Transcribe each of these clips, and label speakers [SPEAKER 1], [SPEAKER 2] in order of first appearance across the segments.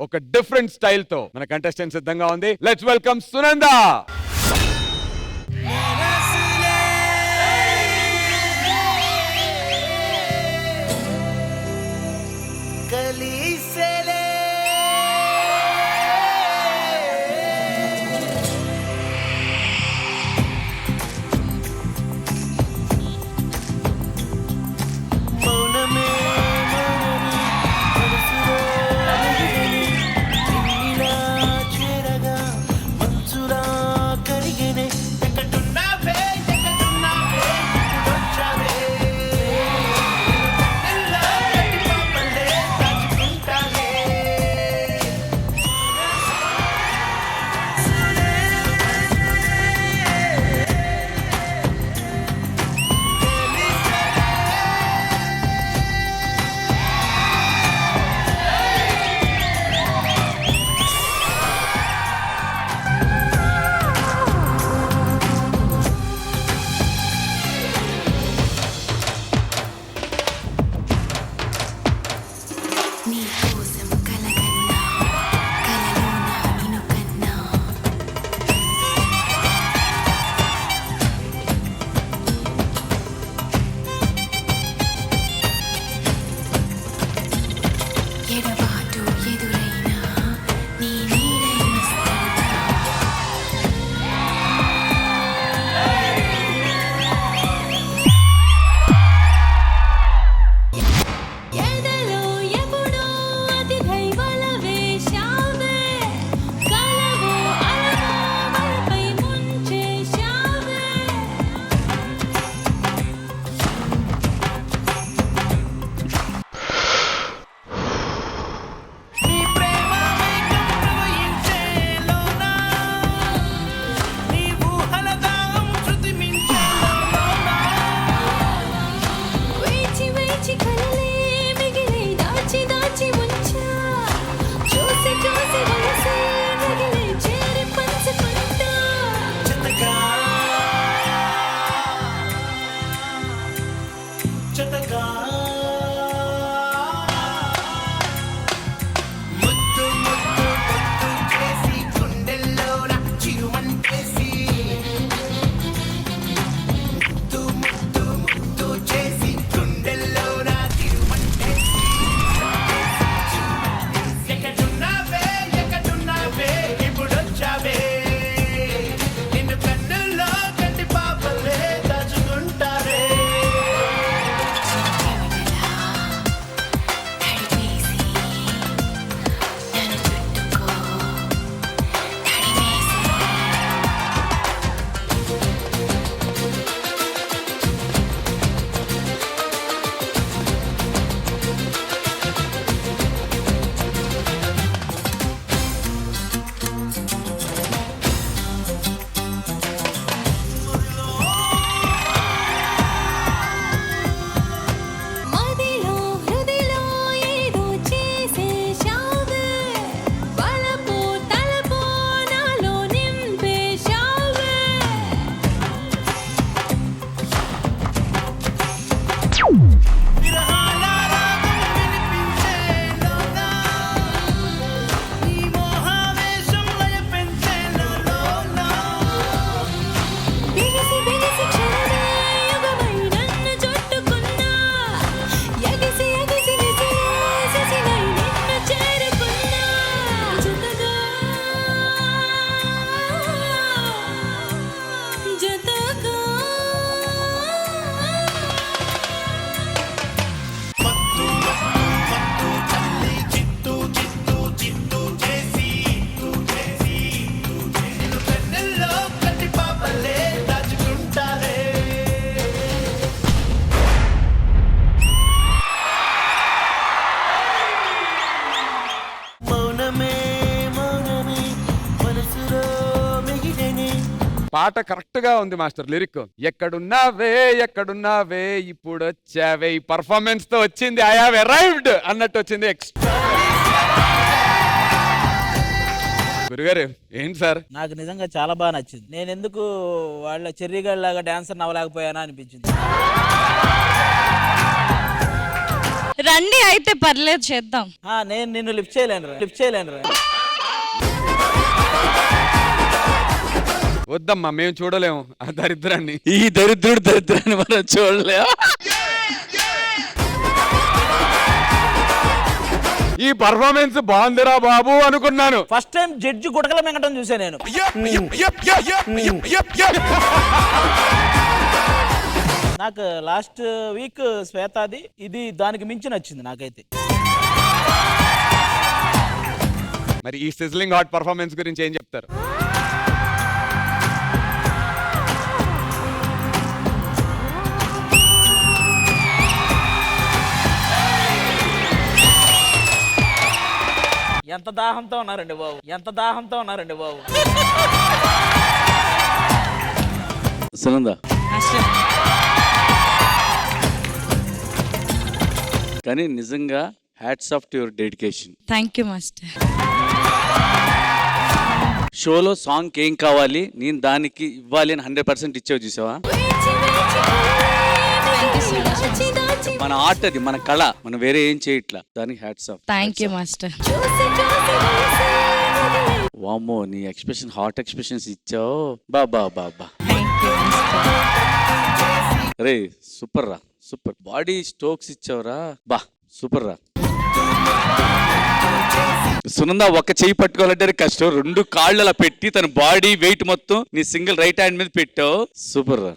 [SPEAKER 1] ఒక different style తో మన కంటెస్టెంట్ సిద్ధంగా ఉంది. Let's welcome Sunanda. పాట కరెక్ట్ గా ఉంది మాస్టర్. లిరిక్ ఎక్కడున్నావే ఎక్కడున్నావే ఇప్పుడు వచ్చావే, ఈ పర్ఫార్మెన్స్ తో వచ్చింది. ఐ హావ్ అరైవ్డ్ అన్నట్టు వచ్చింది. గురుగారు ఏంటి సార్?
[SPEAKER 2] నాకు నిజంగా చాలా బాగా నచ్చింది. నేను ఎందుకు వాళ్ళ చెర్రీగాళ్ళ లాగా డాన్సర్ నవ్వలేకపోయానా అనిపించింది.
[SPEAKER 3] రండి అయితే పర్లేదు చేద్దాం.
[SPEAKER 2] నేను నిన్ను లిఫ్ట్ చేయలేను.
[SPEAKER 1] వద్దమ్మా, మేము చూడలేము ఆ దరిద్రాన్ని.
[SPEAKER 4] ఈ దరిద్రాన్ని మనం చూడలే.
[SPEAKER 1] ఈ పర్ఫార్మెన్స్ బాగుందిరా బాబు అనుకున్నాను.
[SPEAKER 2] ఫస్ట్ టైం జడ్జి గుటకల మింగటం చూసా నేను. నాకు లాస్ట్ వీక్ శ్వేతాది ఇది దానికి మించి నచ్చింది నాకైతే.
[SPEAKER 1] మరి ఈ సిజ్లింగ్ హాట్ పర్ఫార్మెన్స్ గురించి ఏం చెప్తారు?
[SPEAKER 2] ఎంత దాహంతో ఉన్నారండి బాబు.
[SPEAKER 4] సునంద, కానీ నిజంగా hats off to your dedication.
[SPEAKER 3] Thank you master.
[SPEAKER 4] షోలో సాంగ్ ఏం కావాలి, నేను దానికి ఇవ్వాలి అని 100% ఇచ్చావు చూసావా? మన ఆర్ట్ అది, మన కళ, మనం వేరే ఏం చేయట్లా. దానికి hats off.
[SPEAKER 3] Thank you master.
[SPEAKER 4] వామ్మో, నీ ఎక్స్ప్రెషన్, హాట్ ఎక్స్ప్రెషన్స్ ఇచ్చావు. బాబా
[SPEAKER 3] థ్యాంక్ యూ మాస్టర్.
[SPEAKER 4] రే సూపర్ రా, సూపర్. బాడీ స్ట్రోక్స్ ఇచ్చావురా, బా సూపర్ రా. సునంద ఒక చెయ్యి పట్టుకోవాలంటే కష్టం, 2 కాళ్ళు అలా పెట్టి తన బాడీ వెయిట్ మొత్తం నీ సింగిల్ రైట్ హ్యాండ్ మీద పెట్టావు. సూపర్ రా.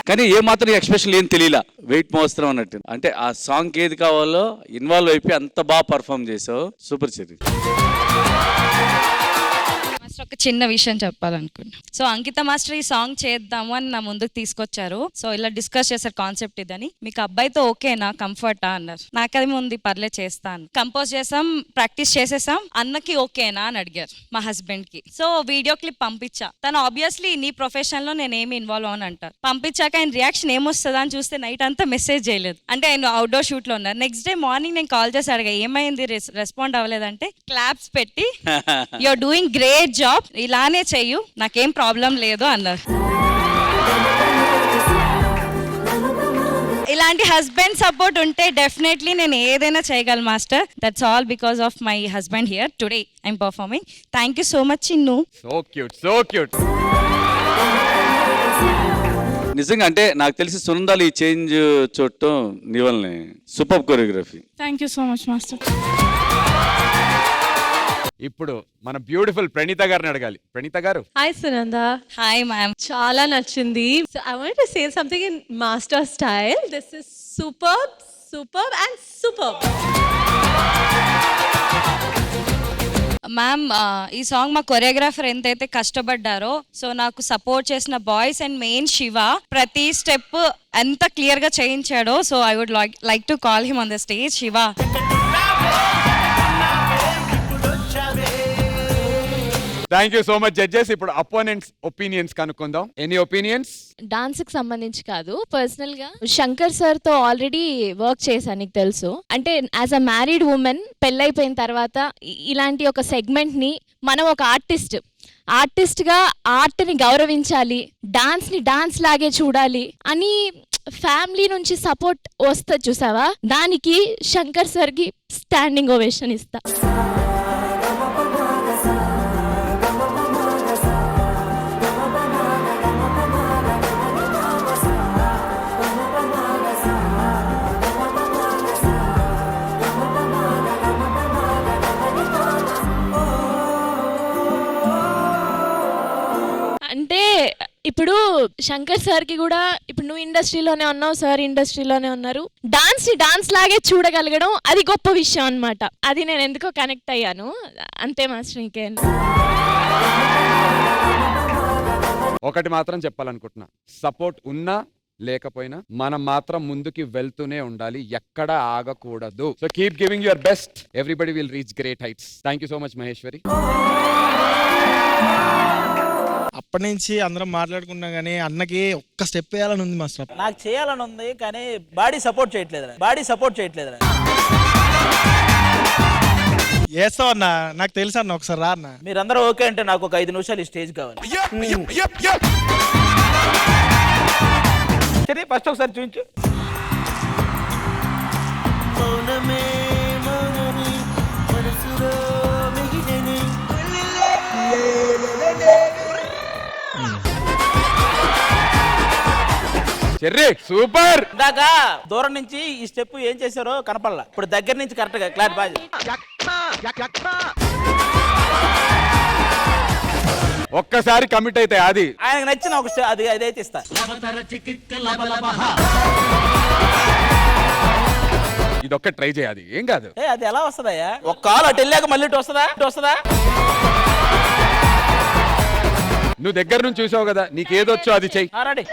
[SPEAKER 4] కానీ ఏ మాత్రం ఎక్స్ప్రెషన్ ఏం తెలియలా, వెయిట్ మోస్తున్నాం అన్నట్టు. అంటే ఆ సాంగ్ ఏది కావాలో ఇన్వాల్వ్ అయిపోయి అంత బాగా పర్ఫామ్ చేసావు. Super cherry.
[SPEAKER 3] మాస్టర్ ఒక చిన్న విషయం చెప్పాలనుకున్నా. సో అంకిత మాస్టర్ ఈ సాంగ్ చేద్దాము అని నా ముందుకు తీసుకొచ్చారు. సో ఇలా డిస్కస్ చేశారు కాన్సెప్ట్ ఇదని. మీకు అబ్బాయితో ఓకేనా, కంఫర్టా అన్నారు. నాకు అది ఉంది, పర్లే చేస్తాను. కంపోజ్ చేసాం, ప్రాక్టీస్ చేసేసాం. అన్నకి ఓకేనా అని అడిగారు మా హస్బెండ్ కి. సో వీడియో క్లిప్ పంపించా. తను ఆబ్వియస్లీ నీ ప్రొఫెషన్ లో నేను ఏమి ఇన్వాల్వ్ అని అంటారు. పంపించాక ఆయన రియాక్షన్ ఏమొస్తుందా అని చూస్తే నైట్ అంతా మెసేజ్ చేయలేదు. అంటే ఆయన అవుట్డోర్ షూట్ లో ఉన్నారు. నెక్స్ట్ డే మార్నింగ్ నేను కాల్ చేసి అడిగా ఏమైంది, రెస్పాండ్ అవ్వలేదంటే క్లాప్స్ పెట్టి యూఆర్ డూయింగ్ గ్రేట్ జాబ్, ఇలానే చెయ్యు, నాకేం ప్రాబ్లం లేదు అన్నారు. ఇలాంటి హస్బెండ్ సపోర్ట్ ఉంటే డెఫినెట్లీ నేను ఏదైనా చేయగలను master. That's all because of my husband here today I'm performing. Thank you so much Chinnu.
[SPEAKER 1] So cute.
[SPEAKER 4] నిజంగా అంటే నాకు తెలిసి సునందాలు ఈ చేంజ్ చూడటం నీ వల్లనే. Super choreography.
[SPEAKER 3] Thank you so much master.
[SPEAKER 1] ఇప్పుడు మన బ్యూటిఫుల్ ప్రణీత గారిని అడగాలి. ప్రణీత గారు.
[SPEAKER 5] హాయ్ సునంద.
[SPEAKER 3] Hi ma'am.
[SPEAKER 5] చాలా నచ్చింది. So I wanted to say something in master style. This is superb and superb.
[SPEAKER 3] Ma'am ఈ సాంగ్ మా కొరియోగ్రాఫర్ ఎంతైతే కష్టపడ్డారో, సో నాకు సపోర్ట్ చేసిన బాయ్స్ అండ్ మెయిన్ శివ ప్రతి స్టెప్ ఎంత క్లియర్ గా చేయించాడో. So I would like to call him on the stage. Shiva.
[SPEAKER 1] Thank you so much judges. ఇప్పుడు అపోనెంట్స్ ఒపీనియన్స్ కనుక్కుందాం. Any opinions?
[SPEAKER 6] డాన్స్ కి సంబంధించి కాదు, పర్సనల్ గా శంకర్ సార్ తో ఆల్రెడీ వర్క్ చేశాను, నీకు తెలుసు. అంటే యాజ్ అ మ్యారీడ్ ఉమెన్ పెళ్ళైపోయిన తర్వాత ఇలాంటి ఒక సెగ్మెంట్ ని మనం ఒక ఆర్టిస్ట్ గా ఆర్ట్ ని గౌరవించాలి, డాన్స్ ని డాన్స్ లాగే చూడాలి అని ఫ్యామిలీ నుంచి సపోర్ట్ వస్తుంది చూసావా, దానికి శంకర్ సార్ కి స్టాండింగ్ ఓవేషన్ ఇస్తా. అంటే ఇప్పుడు శంకర్ సార్ కి కూడా, ఇప్పుడు నువ్వు ఇండస్ట్రీలోనే ఉన్నావు, సార్ ఇండస్ట్రీలోనే ఉన్నారు, డాన్స్ ని డాన్స్ లాగే చూడగలగడం అది గొప్ప విషయం అన్నమాట. అది నేను ఎందుకో కనెక్ట్ అయ్యాను, అంతే మాస్టర్. ఇంకేం
[SPEAKER 1] ఒకటి మాత్రం చెప్పాలనుకుంటున్నా, సపోర్ట్ ఉన్నా లేకపోయినా మనం మాత్రం ముందుకి వెళ్తూనే ఉండాలి, ఎక్కడ ఆగకూడదు. So keep giving your best, everybody will reach great heights. Thank you so much Maheshwari.
[SPEAKER 7] అప్పటి నుంచి అందరం మాట్లాడుకున్నా గానీ అన్నకి ఒక్క స్టెప్ వేయాలని ఉంది మాస్టర్.
[SPEAKER 2] నాకు చేయాలని ఉంది కానీ బాడీ సపోర్ట్ చేయట్లేదు.
[SPEAKER 7] వేస్తావు అన్న, నాకు తెలుసు అన్న, ఒకసారి రా అన్న.
[SPEAKER 2] మీరందరూ ఓకే అంటే నాకు ఒక 5 నిమిషాలు ఈ స్టేజ్ కావాలి. సరే ఫస్ట్ ఒకసారి చూపించు.
[SPEAKER 1] Cherry super.
[SPEAKER 2] ఇందాక దూరం నుంచి ఈ స్టెప్ ఏం చేశారో కనపడలా, ఇప్పుడు దగ్గర నుంచి కరెక్ట్ గా క్లాట్ బాగా.
[SPEAKER 1] ఒక్కసారి కమిట్ అయితే అది
[SPEAKER 2] ఆయనకు నచ్చిన ఒక స్టెప్ అది అదైతే ఇస్తా.
[SPEAKER 1] ఇదొక్క ట్రై చేయాలి, ఏం కాదు.
[SPEAKER 2] అది ఎలా వస్తుందయ్యా? ఒక కాలు అటు వెళ్ళాక మళ్ళీ ఇటు వస్తుందా? ఇటు వస్తుందా?
[SPEAKER 1] నువ్వు దగ్గర నుంచి చూసావు కదా, నీకేదొచ్చో అది చెయ్యి.
[SPEAKER 2] రెడీ.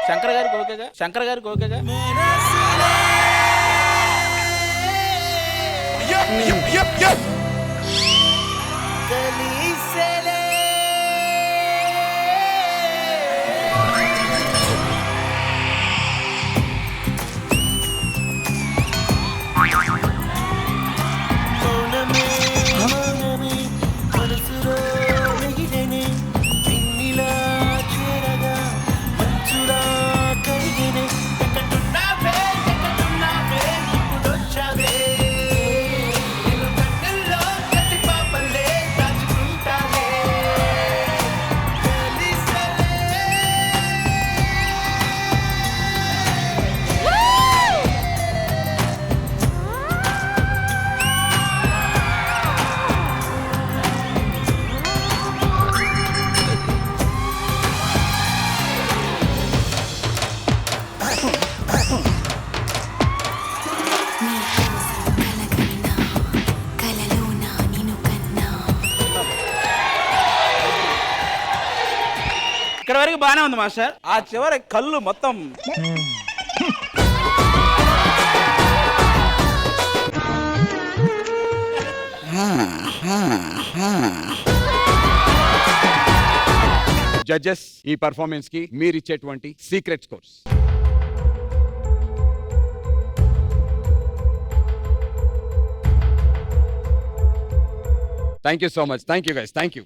[SPEAKER 2] శంకర్ గారికి ఓకేగా? శంకర్ గారికి ఓకేగా? ఇక్కడ వరకు బానే ఉంది మాస్టర్, ఆ చివరి కళ్ళు మొత్తం
[SPEAKER 1] జడ్జెస్, ఈ పర్ఫార్మెన్స్ కి మీరు ఇచ్చేటువంటి secret scores. Thank you so much. Thank you guys. Thank you.